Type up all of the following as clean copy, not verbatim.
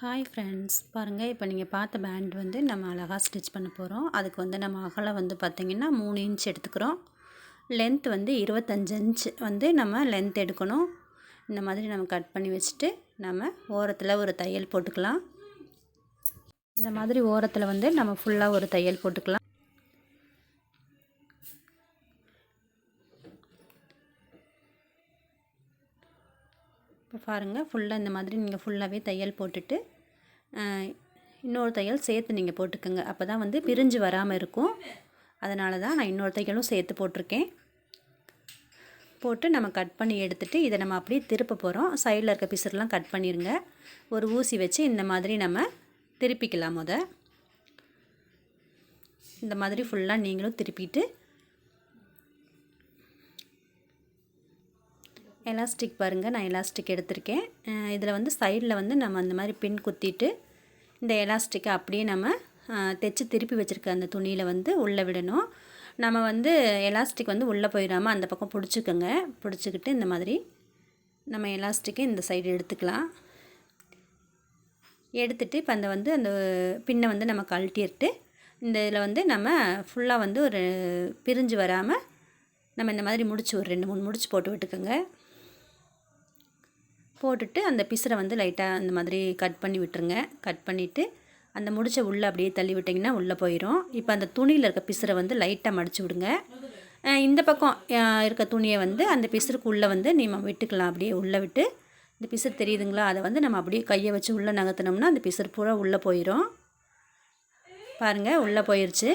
Hi friends, பாருங்கள். இப்போ நீங்கள் பார்த்த பேண்ட் வந்து நம்ம அழகாக ஸ்டிச் பண்ண போகிறோம். அதுக்கு வந்து நம்ம அகலம் வந்து பார்த்திங்கன்னா 3 இன்ச் எடுத்துக்கிறோம். லென்த் வந்து 25 இன்ச் வந்து நம்ம லென்த் எடுக்கணும். இந்த மாதிரி நம்ம கட் பண்ணி வச்சுட்டு நம்ம ஓரத்தில் ஒரு தையல் போட்டுக்கலாம். இந்த மாதிரி ஓரத்தில் வந்து நம்ம ஃபுல்லாக ஒரு தையல் போட்டுக்கலாம். இப்போ பாருங்கள், ஃபுல்லாக இந்த மாதிரி நீங்கள் ஃபுல்லாகவே தையல் போட்டுட்டு இன்னொரு தையல் சேர்த்து நீங்கள் போட்டுக்கோங்க. அப்போ தான் வந்து பிரிஞ்சு வராமல் இருக்கும். அதனால தான் நான் இன்னொரு தையலும் சேர்த்து போட்டிருக்கேன். போட்டு நம்ம கட் பண்ணி எடுத்துகிட்டு இதை நம்ம அப்படியே திருப்ப போகிறோம். சைடில் இருக்க பிசர்லாம் கட் பண்ணிடுங்க. ஒரு ஊசி வச்சு இந்த மாதிரி நம்ம திருப்பிக்கலாம். இந்த மாதிரி ஃபுல்லாக நீங்களும் திருப்பிட்டு எலாஸ்டிக் பாருங்கள், நான் எலாஸ்டிக் எடுத்திருக்கேன். இதில் வந்து சைடில் வந்து நம்ம அந்த மாதிரி பின் குத்திட்டு இந்த எலாஸ்டிக்கை அப்படியே நம்ம தைச்சி திருப்பி வச்சுருக்க அந்த துணியில் வந்து உள்ளே விடணும். நம்ம வந்து எலாஸ்டிக் வந்து உள்ளே போயிடாமல் அந்த பக்கம் பிடிச்சிக்கோங்க. பிடிச்சிக்கிட்டு இந்த மாதிரி நம்ம எலாஸ்டிக்கை இந்த சைடு எடுத்துக்கலாம். எடுத்துகிட்டு இப்போ அந்த பின்னை வந்து நம்ம கழட்டிட்டு இந்த இதில் வந்து நம்ம ஃபுல்லாக வந்து ஒரு பிரிஞ்சு வராமல் நம்ம இந்த மாதிரி முடிச்சு ஒரு 2-3 முடிச்சு போட்டு விட்டுக்கோங்க. போட்டுட்டு அந்த பிசரை வந்து லைட்டாக அந்த மாதிரி கட் பண்ணி விட்டுருங்க. கட் பண்ணிவிட்டு அந்த முடிச்ச உள்ளே அப்படியே தள்ளி விட்டிங்கன்னா உள்ளே போயிடும். இப்போ அந்த துணியில் இருக்க பிசரை வந்து லைட்டாக மடிச்சு விடுங்க. இந்த பக்கம் இருக்க துணியை வந்து அந்த பிசருக்கு உள்ளே வந்து நம்ம விட்டுக்கலாம். அப்படியே உள்ளே விட்டு இந்த பிசர் தெரியுதுங்களா, அதை வந்து நம்ம அப்படியே கையை வச்சு உள்ளே நகர்த்தினோம்னா அந்த பிசர் பூரா உள்ளே போயிடும். பாருங்கள், உள்ளே போயிடுச்சு.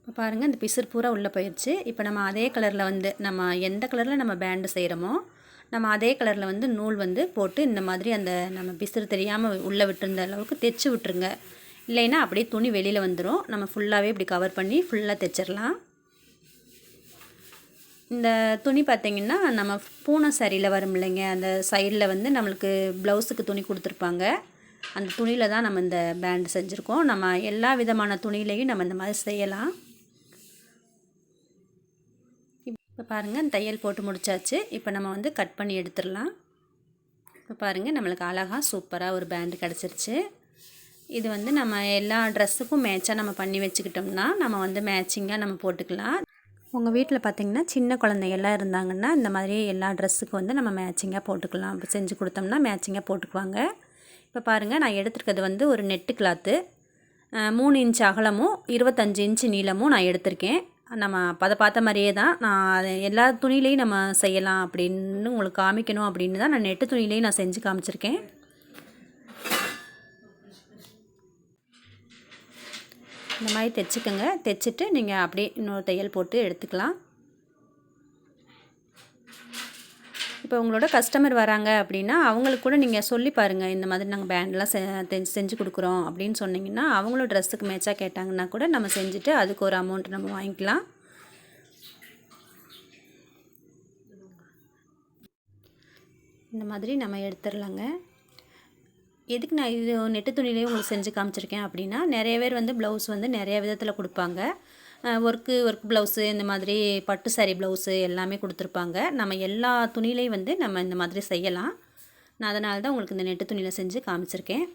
இப்போ பாருங்கள், இந்த பிசர் பூரா உள்ளே போயிடுச்சு. இப்போ நம்ம அதே கலரில் வந்து நம்ம எந்த கலரில் நம்ம பேண்டு செய்கிறோமோ நம்ம அதே கலரில் வந்து நூல் வந்து போட்டு இந்த மாதிரி அந்த நம்ம பிசுறு தெரியாமல் உள்ளே விட்டுருந்த அளவுக்கு தைச்சி விட்டுருங்க. இல்லைன்னா அப்படியே துணி வெளியில் வந்துடும். நம்ம ஃபுல்லாகவே இப்படி கவர் பண்ணி ஃபுல்லாக தைச்சிடலாம். இந்த துணி பார்த்திங்கன்னா நம்ம பூனை சரியில் வரும் இல்லைங்க, அந்த சைடில் வந்து நம்மளுக்கு ப்ளவுஸுக்கு துணி கொடுத்துருப்பாங்க. அந்த துணியில் தான் நம்ம இந்த பேண்ட் செஞ்சுருக்கோம். நம்ம எல்லா விதமான துணியிலையும் நம்ம இந்த மாதிரி செய்யலாம். இப்போ பாருங்கள், தையல் போட்டு முடிச்சாச்சு. இப்போ நம்ம வந்து கட் பண்ணி எடுத்துடலாம். இப்போ பாருங்கள், நம்மளுக்கு அழகாக சூப்பராக ஒரு பேண்டு கிடச்சிருச்சு. இது வந்து நம்ம எல்லா ட்ரெஸ்ஸுக்கும் மேட்சாக நம்ம பண்ணி வச்சுக்கிட்டோம்னா நம்ம வந்து மேட்சிங்காக நம்ம போட்டுக்கலாம். உங்கள் வீட்டில் பார்த்திங்கன்னா சின்ன குழந்தைகள்லாம் இருந்தாங்கன்னா இந்த மாதிரி எல்லா ட்ரெஸ்ஸுக்கும் வந்து நம்ம மேட்சிங்காக போட்டுக்கலாம். இப்போ செஞ்சு கொடுத்தோம்னா மேட்சிங்காக போட்டுக்குவாங்க. இப்போ பாருங்கள், நான் எடுத்துருக்கிறது வந்து ஒரு நெட்டு கிளாத்து 3 இன்ச் அகலமும் 25 இன்ச் நீளமும் நான் எடுத்திருக்கேன். நம்ம அதை பார்த்த மாதிரியே தான் நான் எல்லா துணியிலையும் நம்ம செய்யலாம் அப்படின்னு உங்களுக்கு காமிக்கணும் அப்படின்னு தான் நான் நெட்டு துணியிலையும் நான் செஞ்சு காமிச்சிருக்கேன். இந்த மாதிரி தைச்சிக்கோங்க. தைச்சிட்டு நீங்கள் அப்படியே இன்னொரு தையல் போட்டு எடுத்துக்கலாம். இப்போ உங்களோட கஸ்டமர் வராங்க அப்படின்னா அவங்களுக்கு கூட நீங்கள் சொல்லி பாருங்கள், இந்த மாதிரி நாங்கள் பேண்ட்லாம் செஞ்சு கொடுக்குறோம் அப்படின்னு சொன்னிங்கன்னா அவங்களும் ட்ரெஸ்ஸுக்கு மேட்சாக கேட்டாங்கன்னா கூட நம்ம செஞ்சுட்டு அதுக்கு ஒரு அமௌண்ட் நம்ம வாங்கிக்கலாம். இந்த மாதிரி நம்ம எடுத்துடலாங்க. எதுக்கு நான் இது நெட்டு துணியிலே உங்களுக்கு செஞ்சு காமிச்சிருக்கேன் அப்படின்னா, நிறைய பேர் வந்து ப்ளவுஸ் வந்து நிறைய விதத்தில் கொடுப்பாங்க. ஒர்க் ப்ளவுஸு, இந்த மாதிரி பட்டு சாரி ப்ளவுஸு எல்லாமே கொடுத்துருப்பாங்க. நம்ம எல்லா துணியிலையும் வந்து நம்ம இந்த மாதிரி செய்யலாம். நான் அதனால தான் உங்களுக்கு இந்த நெட்டு துணியில் செஞ்சு காமிச்சிருக்கேன்.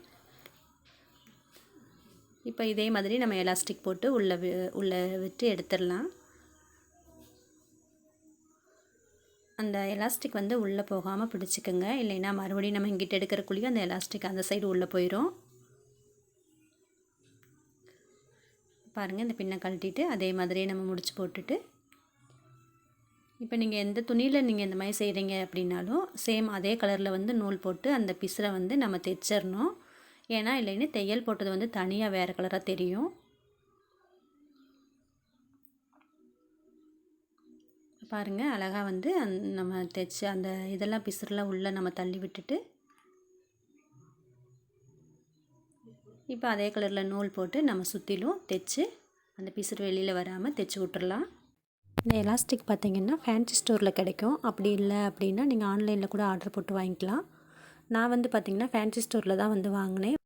இப்போ இதே மாதிரி நம்ம எலாஸ்டிக் போட்டு உள்ளே விட்டு எடுத்துடலாம். அந்த எலாஸ்டிக் வந்து உள்ளே போகாமல் பிடிச்சிக்கோங்க. இல்லைன்னா மறுபடியும் நம்ம இங்கிட்ட எடுக்கிறக்குள்ளேயும் அந்த எலாஸ்டிக் அந்த சைடு உள்ளே போயிடும். பாருங்கள், இந்த பின்னை கழட்டிட்டு அதே மாதிரியே நம்ம முடிச்சு போட்டுட்டு இப்போ நீங்கள் எந்த துணியில் நீங்கள் இந்த மாதிரி செய்கிறீங்க அப்படின்னாலும் சேம் அதே கலரில் வந்து நூல் போட்டு அந்த பிசரை வந்து நம்ம தைச்சிடணும். ஏன்னா இல்லைன்னு தையல் போட்டது வந்து தனியாக வேறு கலராக தெரியும். பாருங்கள், அழகாக வந்து நம்ம தைச்சி அந்த இதெல்லாம் பிசுரெலாம் உள்ளே நம்ம தள்ளி விட்டுட்டு இப்போ அதே கலரில் நூல் போட்டு நம்ம சுற்றிலும் தைச்சி அந்த பிசுறு வெளியில் வராமல் தைச்சி விட்டுறலாம். இந்த எலாஸ்டிக் பார்த்திங்கன்னா ஃபேன்சி ஸ்டோரில் கிடைக்கும். அப்படி இல்லை அப்படின்னா நீங்கள் ஆன்லைனில் கூட ஆர்டர் போட்டு வாங்கிக்கலாம். நான் வந்து பார்த்திங்கன்னா ஃபேன்சி ஸ்டோரில் தான் வந்து வாங்கினேன்.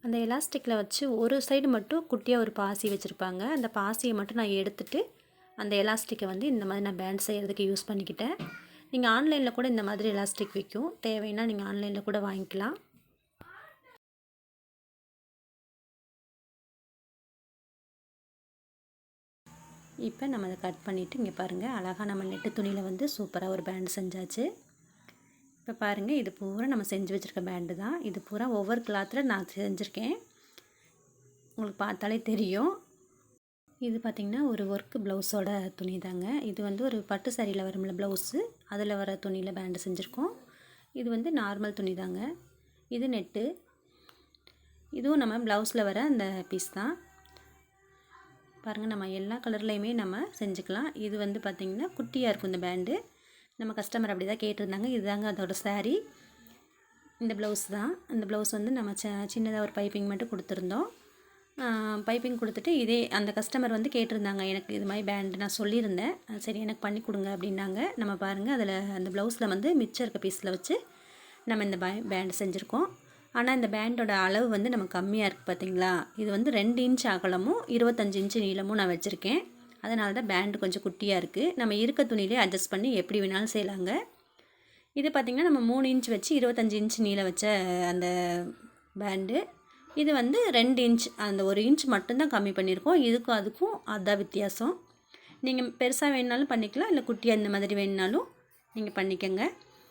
அந்த எலாஸ்டிக்கில் வச்சு ஒரு சைடு மட்டும் குட்டியாக ஒரு பாசி வச்சுருப்பாங்க. அந்த பாசியை மட்டும் நான் எடுத்துகிட்டு அந்த எலாஸ்டிக்கை வந்து இந்த மாதிரி நான் பேண்ட் செய்கிறதுக்கு யூஸ் பண்ணிக்கிட்டேன். நீங்கள் ஆன்லைனில் கூட இந்த மாதிரி எலாஸ்டிக் விற்கும். தேவைன்னா நீங்கள் ஆன்லைனில் கூட வாங்கிக்கலாம். இப்போ நம்ம அதை கட் பண்ணிவிட்டு இங்கே பாருங்கள் அழகாக நம்ம நெட்டு துணியில் வந்து சூப்பராக ஒரு பேண்ட் செஞ்சாச்சு. இப்போ பாருங்கள் இது பூரா நம்ம செஞ்சு வச்சுருக்க பேண்டு தான். இது பூரா ஒவ்வொரு கிளாத்தில் நான் செஞ்சுருக்கேன், உங்களுக்கு பார்த்தாலே தெரியும். இது பார்த்திங்கன்னா ஒரு ஒர்க்கு ப்ளவுஸோட துணி தாங்க. இது வந்து ஒரு பட்டு சாரியில் வரும்ல ப்ளவுஸு, அதில் வர துணியில் பேண்டு செஞ்சுருக்கோம். இது வந்து நார்மல் துணி தாங்க. இது நெட்டு, இதுவும் நம்ம ப்ளவுஸில் வர அந்த பீஸ் தான். பாருங்கள் நம்ம எல்லா கலர்லேயுமே நம்ம செஞ்சுக்கலாம். இது வந்து பார்த்திங்கன்னா குட்டியாக இருக்கும் இந்த பேண்டு. நம்ம கஸ்டமர் அப்படி தான் கேட்டிருந்தாங்க. இதுதாங்க அதோட சாரீ. இந்த ப்ளவுஸ் தான். அந்த ப்ளவுஸ் வந்து நம்ம சின்னதாக ஒரு பைப்பிங் மட்டும் கொடுத்துருந்தோம். பைப்பிங் கொடுத்துட்டு இதே அந்த கஸ்டமர் வந்து கேட்டிருந்தாங்க, எனக்கு இது மாதிரி பேண்டு நான் சொல்லியிருந்தேன், சரி எனக்கு பண்ணி கொடுங்க அப்படின்னாங்க. நம்ம பாருங்கள் அதில் அந்த ப்ளவுஸில் வந்து மிச்சம் இருக்க பீஸில் வச்சு நம்ம இந்த பேண்டு செஞ்சுருக்கோம். ஆனால் இந்த பேண்டோட அளவு வந்து நம்ம கம்மியாக இருக்குது பார்த்திங்களா. இது வந்து 2 இன்ச் அகலமும் 25 இன்ச்சு நீளமும் நான் வச்சுருக்கேன். அதனால தான் பேண்டு கொஞ்சம் குட்டியாக இருக்குது. நம்ம இருக்க துணியிலே அட்ஜஸ்ட் பண்ணி எப்படி வேணாலும் செய்யலாங்க. இது பார்த்திங்கன்னா நம்ம 3 இன்ச் வச்சு 25 இன்ச் நீளம் வச்ச அந்த பேண்டு. இது வந்து 2 இன்ச், அந்த 1 இன்ச் மட்டும்தான் கம்மி பண்ணியிருக்கோம். இதுக்கும் அதுக்கும் அதுதான் வித்தியாசம். நீங்கள் பெருசாக வேணுனாலும் பண்ணிக்கலாம், இல்லை குட்டியாக இந்த மாதிரி வேணுனாலும் நீங்கள் பண்ணிக்கோங்க.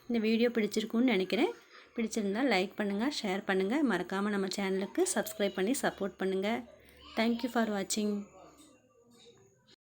இந்த வீடியோ பிடிச்சிருக்குன்னு நினைக்கிறேன். பிடிச்சிருந்தால் லைக் பண்ணுங்கள், ஷேர் பண்ணுங்கள், மறக்காமல் நம்ம சேனலுக்கு சப்ஸ்கிரைப் பண்ணி சப்போர்ட் பண்ணுங்கள். தேங்க்யூ ஃபார் வாட்சிங்.